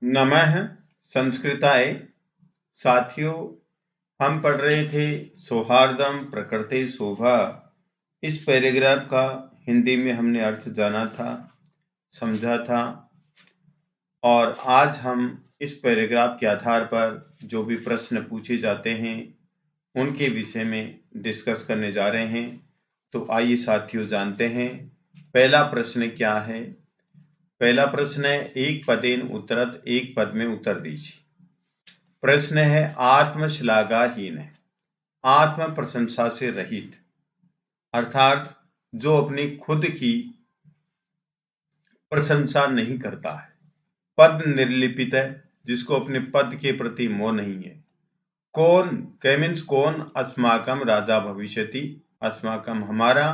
नमः संस्कृताय। साथियों, हम पढ़ रहे थे सौहार्दम प्रकृति शोभा। इस पैराग्राफ का हिंदी में हमने अर्थ जाना था, समझा था, और आज हम इस पैराग्राफ के आधार पर जो भी प्रश्न पूछे जाते हैं उनके विषय में डिस्कस करने जा रहे हैं। तो आइए साथियों जानते हैं पहला प्रश्न क्या है। पहला प्रश्न है, एक पदेन उत्तरत, एक पद में उत्तर दीजिए। प्रश्न है, आत्मश्लाघाहीन है, आत्म प्रशंसा से रहित, अर्थात जो अपनी खुद की प्रशंसा नहीं करता है। पद निर्लिपित है, जिसको अपने पद के प्रति मोह नहीं है। कौन के मीन्स कौन, अस्माकम राजा भविष्यति, अस्माकम हमारा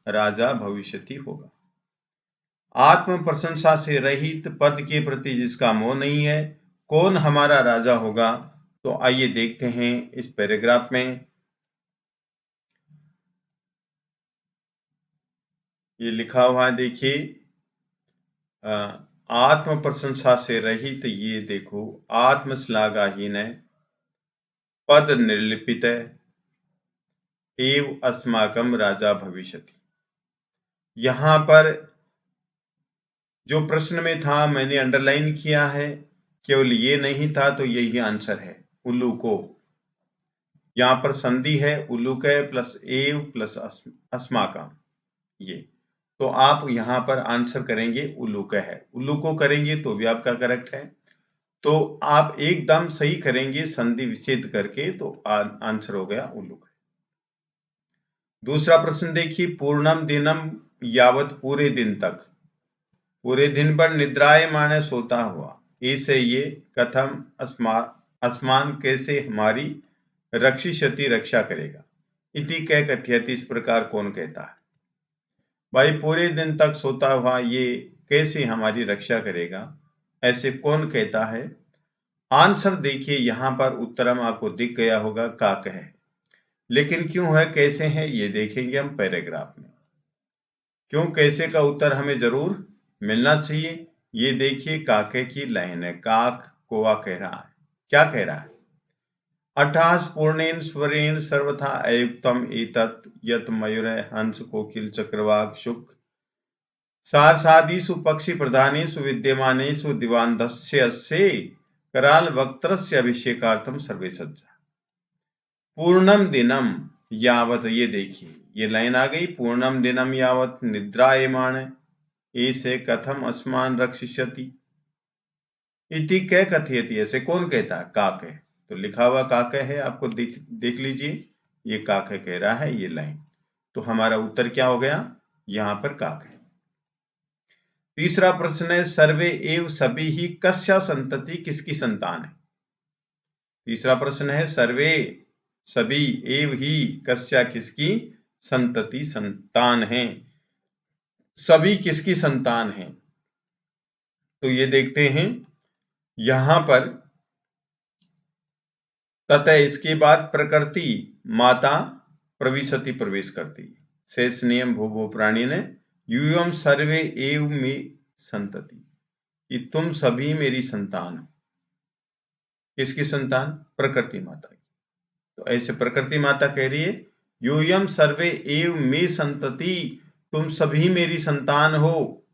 राजा भविष्यति होगा। आत्म प्रशंसा से रहित, पद के प्रति जिसका मोह नहीं है, कौन हमारा राजा होगा। तो आइए देखते हैं इस पैराग्राफ में। ये लिखा हुआ है, देखिए, आत्म प्रशंसा से रहित, ये देखो, आत्मश्लाघाहीन है, पद निर्लिपित है, एव अस्माकम राजा भविष्यति। यहां पर जो प्रश्न में था मैंने अंडरलाइन किया है, केवल ये नहीं था तो यही आंसर है, उल्लू को। यहाँ पर संधि है, उल्लूक है प्लस एव प्लस अस्माकम, ये तो आप यहाँ पर आंसर करेंगे उल्लूक है। उल्लूको करेंगे तो भी आपका करेक्ट है। तो आप एकदम सही करेंगे संधि विच्छेद करके, तो आंसर हो गया उल्लूक। दूसरा प्रश्न देखिए, पूर्णम दिनम यावत, पूरे दिन तक, पूरे दिन पर निद्रायमान सोता हुआ, ऐसे ये कथम अस्मान कैसे हमारी रक्षिष्यति रक्षा करेगा। इति कह कथयति, इस प्रकार कौन कहता है। भाई पूरे दिन तक सोता हुआ ये कैसे हमारी रक्षा करेगा, ऐसे कौन कहता है। आंसर देखिए, यहां पर उत्तरम आपको दिख गया होगा, काक है। लेकिन क्यों है, कैसे है, ये देखेंगे हम पैराग्राफ में। क्यों कैसे का उत्तर हमें जरूर मिलना चाहिए। ये देखिए काके की लाइन है, काक कोवा कह रहा है। क्या कह रहा है, अठास पूर्णेन स्वरेण सर्वथा अयुक्तम एतत् यत् मयूर हंस कोकिल चक्रवाक शुक सारसादीषु पक्षी प्रधानेषु विद्यमानेषु दिवान्दस्यस्य कराल वक्त्रस्य अभिषेकार्थम सर्वे सज्जा। पूर्णम दिनम यावत, ये देखिए ये लाइन आ गई, पूर्णम दिनम यावत निद्रायमाण ऐसे कथम अस्मान रक्षिष्यति। इति कै कथयति, ऐसे कौन कहता है, काक है। तो लिखा हुआ काक है, आपको देख लीजिए, ये काक है कह रहा है ये लाइन। तो हमारा उत्तर क्या हो गया, यहां पर काक है। तीसरा प्रश्न है, सर्वे एव सभी ही कस्या संतति, किसकी संतान है। तीसरा प्रश्न है, सर्वे सभी एव ही कस्या किसकी संतति संतान है, सभी किसकी संतान है। तो ये देखते हैं यहां पर, तथा इसके बाद प्रकृति माता प्रविशति प्रवेश करती है। शेष नियम भूभो प्राणी ने यूयम सर्वे एव में संतति, कि तुम सभी मेरी संतान हो। किसकी संतान, प्रकृति माता की। तो ऐसे प्रकृति माता कह रही है, यूयम सर्वे एव में संतति, तुम सभी मेरी संतान हो।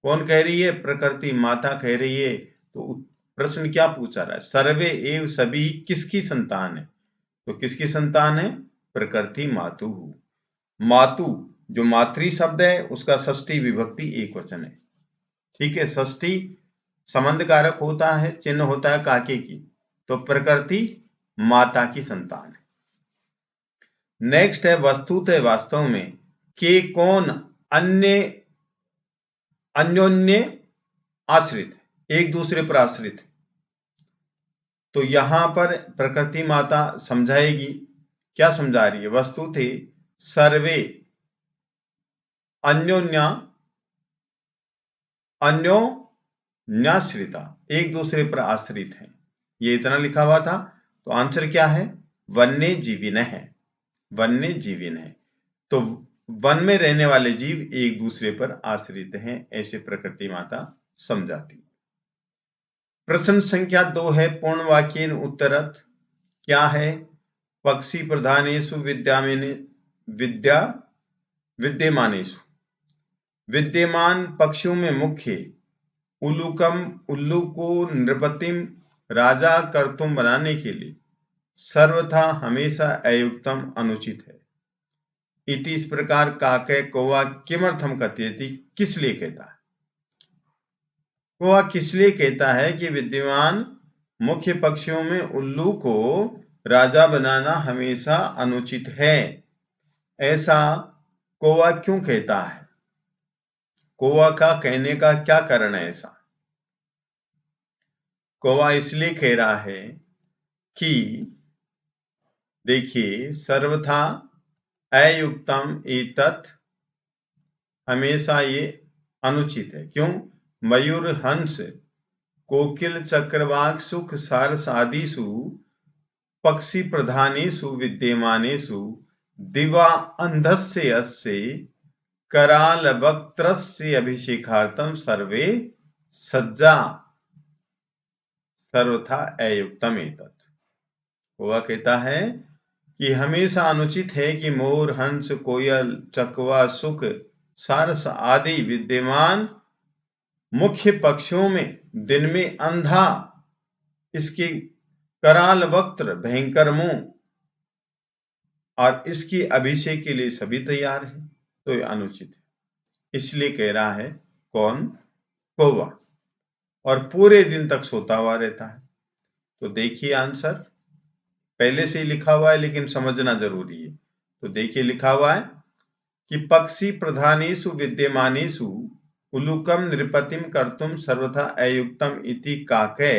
कौन कह रही है, प्रकृति माता कह रही है। तो प्रश्न क्या पूछा रहा है, सर्वे एव सभी किसकी संतान है। तो किसकी संतान है, प्रकृति मातु। मातु जो मातृ शब्द है उसका षष्ठी विभक्ति एक वचन है। ठीक है, षष्ठी संबंध कारक होता है, चिन्ह होता है काके की। तो प्रकृति माता की संतान है। नेक्स्ट है, वस्तुतः वास्तव में, के कौन अन्य अन्योन्य आश्रित, एक दूसरे पर आश्रित है। तो यहां पर प्रकृति माता समझाएगी, क्या समझा रही है, वस्तु थे सर्वे अन्योन्या अन्योन्याश्रिता, एक दूसरे पर आश्रित है। ये इतना लिखा हुआ था। तो आंसर क्या है, वन्य जीविन है, वन्य जीविन है। तो वन में रहने वाले जीव एक दूसरे पर आश्रित हैं, ऐसे प्रकृति माता समझाती। प्रश्न संख्या 2 है पूर्ण वाक्येन उत्तरत। क्या है? पक्षी प्रधानेषु विद्यमानेषु। विद्यमान पक्षियों में मुख्य उल्लू को नृपतिम राजा कर्तुम बनाने के लिए सर्वथा हमेशा अयुक्तम अनुचित है। इति इस प्रकार काके कौवा किमर्थम कथयति, किस लिए कहता है? कौवा किस लिए कहता है कि विद्यमान मुख्य पक्षियों में उल्लू को राजा बनाना हमेशा अनुचित है। ऐसा कौवा क्यों कहता है? कौवा का कहने का क्या कारण है? ऐसा कौवा इसलिए कह रहा है कि देखिए, सर्वथा अयुक्तम एतत्, हमेशा ये अनुचित है। क्यों? मयूर हंस कोकिल चक्रवाक सुख सारस आदिषु पक्षी प्रधानेषु विद्यमानेषु दिवा अंधस्य अस्य कराल वक्त्रस्य अभिषेकार्थम सर्वे सज्जा सर्वथा अयुक्तम एतत्। वह कहता है कि हमेशा अनुचित है कि मोर हंस कोयल चकवा सुख सारस आदि विद्यमान मुख्य पक्षियों में दिन में अंधा, इसकी कराल वक्त्र भयंकर मुंह और इसकी अभिषेक के लिए सभी तैयार हैं, तो ये अनुचित है। इसलिए कह रहा है कौन? कौवा। और पूरे दिन तक सोता हुआ रहता है। तो देखिए आंसर पहले से ही लिखा हुआ है लेकिन समझना जरूरी है। तो देखिए लिखा हुआ है कि पक्षी प्रधानेषु विद्यमानेषु उलूकम नृपतिम कर्तुम सर्वथा अयुक्तम इति काके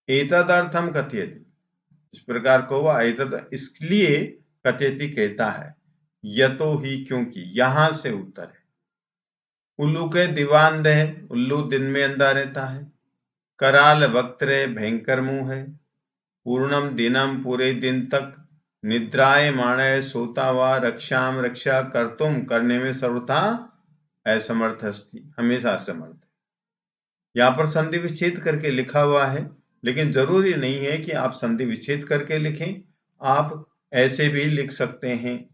एतदर्थम कथयति। इस प्रकार कौवा एतद इसलिए कथयति कहता है, यतो ही क्योंकि, यहां से उत्तर है। उल्लू के दिवांध है, उल्लू दिन में अंधा रहता है। कराल वक्त्र भयंकर मुंह है। पूर्णम दिनम पूरे दिन तक निद्रायमाण सोता हुआ रक्षाम रक्षा कर्तुम करने में सर्वथा असमर्थ अस्ति, हमेशा असमर्थ है। यहाँ पर संधि विच्छेद करके लिखा हुआ है, लेकिन जरूरी नहीं है कि आप संधि विच्छेद करके लिखें, आप ऐसे भी लिख सकते हैं।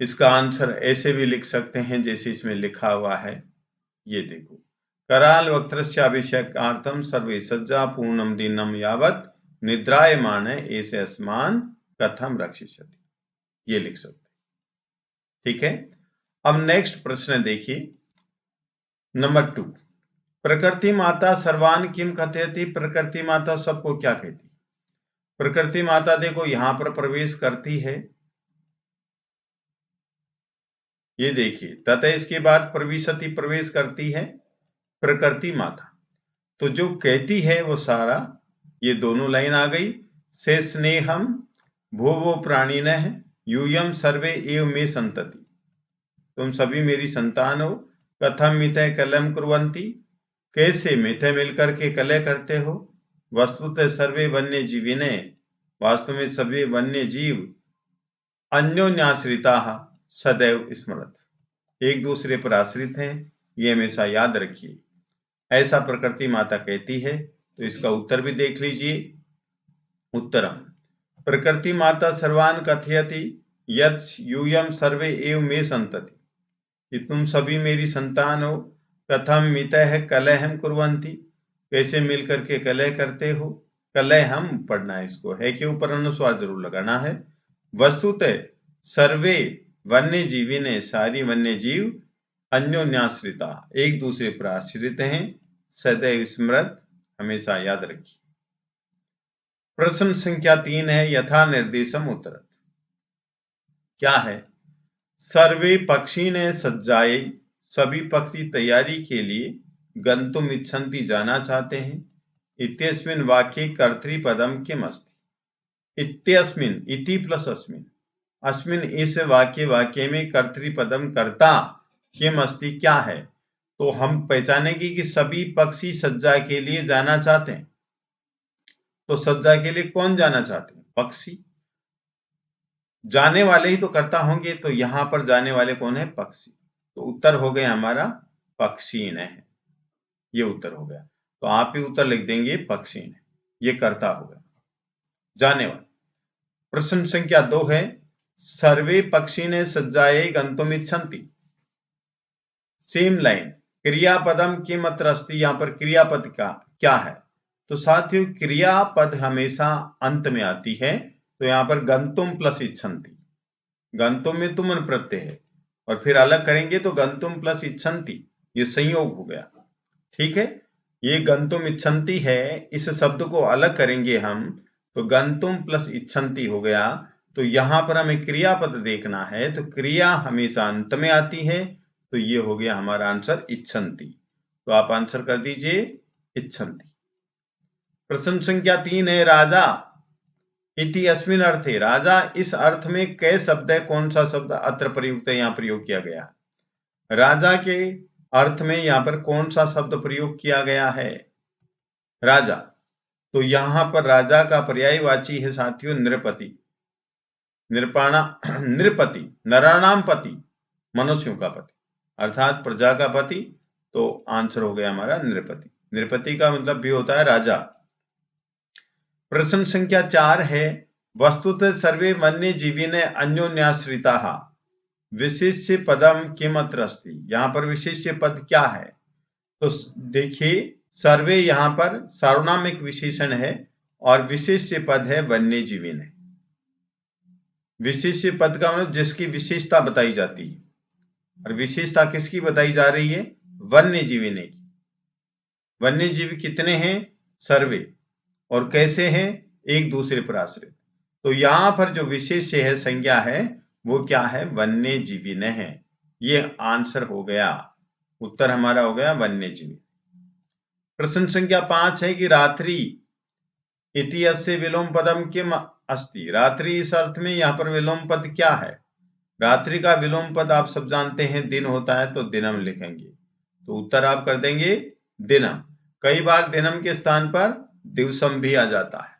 इसका आंसर ऐसे भी लिख सकते हैं जैसे इसमें लिखा हुआ है। ये देखो, कराल वक्त्रस्याभिषेकार्थम सर्वे सज्जा पूर्णम दिनम यावत निद्रायमान ऐसे अस्मान कथम रक्षिष्यति, ये लिख सकते। ठीक है, अब नेक्स्ट प्रश्न देखिए नंबर 2। प्रकृति माता सर्वान किम कथयति। प्रकृति माता सबको क्या कहती? प्रकृति माता देखो यहां पर प्रवेश करती है, ये देखिए, तथा इसके बाद प्रविशति प्रवेश करती है प्रकृति माता। तो जो कहती है वो सारा, ये दोनों लाइन आ गई। से स्नेहम भो प्राणिनः यूयम सर्वे एव मे संतति। तुम सभी मेरी संतान हो। कथम मितः कलम कुर्वन्ति, कैसे मितः मिलकर के कलह करते हो। वस्तुतः सर्वे वन्य जीविने, वास्तव में सभी वन्य जीव अन्योन्याश्रिता सदैव स्मरत, एक दूसरे पर आश्रित हैं, ये हमेशा याद रखिए। ऐसा प्रकृति माता कहती है। तो इसका उत्तर भी देख लीजिए। उत्तरम प्रकृति माता सर्वान कथयति यत् यूयम सर्वे एव मे संतति, कि तुम सभी मेरी संतान हो। कथम मितः कलहम कुर्वन्ति, कैसे मिलकर के कलह करते हो। कलह हम पढ़ना है, इसको है के ऊपर अनुस्वार जरूर लगाना है। वस्तुतः सर्वे वन्य जीवी ने, सारी वन्य जीव अन्योन्याश्रिता, एक दूसरे पर आश्रित हैं। सदैव स्मृत, हमेशा याद रखिए। प्रश्न संख्या 3 है यथा निर्देशम उत्तरत। क्या है? सर्वे पक्षी ने सज्जाए, सभी पक्षी तैयारी के लिए गंतुम इच्छन्ति, जाना चाहते हैं। इत्यस्मिन् वाक्ये कर्तृपदम किम अस्ति। इत्यस्मिन्, इति प्लस अस्मिन्, अस्मिन् इस वाक्य में कर्तृपदम कर्ता किम अस्ति, क्या है। तो हम पहचानेंगे कि सभी पक्षी सज्जा के लिए जाना चाहते हैं। तो सज्जा के लिए कौन जाना चाहते हैं? पक्षी। जाने वाले ही तो कर्ता होंगे, तो यहां पर जाने वाले कौन है? पक्षी। तो उत्तर हो गया हमारा पक्षी है। ये उत्तर हो गया। तो आप ही उत्तर लिख देंगे पक्षी ने, ये कर्ता हो गया। जाने वाले प्रश्न संख्या 2 है, सर्वे पक्षिणे सज्जायै गन्तुमिच्छन्ति। सेम लाइन, क्रियापदम किम अत्र अस्ति, यहाँ पर क्रियापद का क्या है? तो साथियों क्रियापद हमेशा अंत में आती है, तो यहाँ पर गंतुम प्लस इच्छन्ति, गंतुम में तुमन प्रत्यय है और फिर अलग करेंगे तो गंतुम प्लस इच्छन्ति, ये संयोग हो गया। ठीक है, ये गंतुम इच्छन्ति है, इस शब्द को अलग करेंगे हम तो गंतुम प्लस इच्छन्ति हो गया। तो यहाँ पर हमें क्रियापद देखना है, तो क्रिया हमेशा अंत में आती है, तो ये हो गया हमारा आंसर इच्छन्ति। तो आप आंसर कर दीजिए इच्छन्ति। प्रश्न संख्या 3 है, राजा इति अस्मिन् अर्थे, राजा इस अर्थ में कै शब्द है, कौन सा शब्द अत्र प्रयुक्त है, यहाँ प्रयोग किया गया। राजा के अर्थ में यहाँ पर कौन सा शब्द प्रयोग किया गया है, राजा। तो यहाँ पर राजा का पर्यायवाची है साथियों नृपति, नृपाणा नृपति, नराणाम पति, मनुष्यों का पति अर्थात प्रजा का पति। तो आंसर हो गया हमारा नृपति। नृपति का मतलब भी होता है राजा। प्रश्न संख्या 4 है, वस्तुतः सर्वे वन्य जीविने अन्योन्याश्रिताः विशिष्य पदम किम अत्र अस्ति। यहाँ पर विशिष्य पद क्या है? तो देखिए सर्वे यहाँ पर सार्वनामिक विशेषण है और विशिष्य पद है वन्य जीविने। विशिष्य पद का मतलब जिसकी विशेषता बताई जाती है, और विशेषता किसकी बताई जा रही है? वन्य जीविने की। वन्य जीव कितने हैं? सर्वे। और कैसे हैं? एक दूसरे पर आश्रित। तो यहाँ पर जो विशेष्य है, संज्ञा है, वो क्या है? वन्य जीविने है। ये आंसर हो गया, उत्तर हमारा हो गया वन्य जीवी। प्रश्न संख्या 5 है कि रात्रि इति अस्य विलोम पदम किम अस्ति। रात्रि इस अर्थ में यहाँ पर विलोम पद क्या है? रात्रि का विलोम पद आप सब जानते हैं दिन होता है, तो दिनम लिखेंगे। तो उत्तर आप कर देंगे दिनम। कई बार दिनम के स्थान पर दिवसम भी आ जाता है,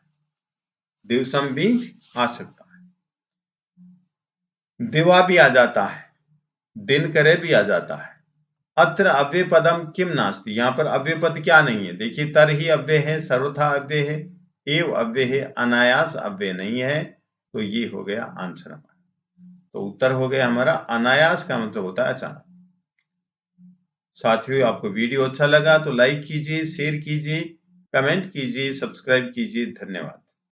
दिवसम भी आ सकता है, दिवा भी आ जाता है, दिन करे भी आ जाता है। अत्र अव्यय पदम किम नास्ति, यहाँ पर अव्यय पद क्या नहीं है? देखिए तर ही अव्यय है, सर्वथा अव्यय है, एव अव्यय है, अनायास अव्यय नहीं है। तो ये हो गया आंसर हमारा। तो उत्तर हो गया हमारा अनायास का मतलब होता है अचानक। साथियों आपको वीडियो अच्छा लगा तो लाइक कीजिए, शेयर कीजिए, कमेंट कीजिए, सब्सक्राइब कीजिए। धन्यवाद।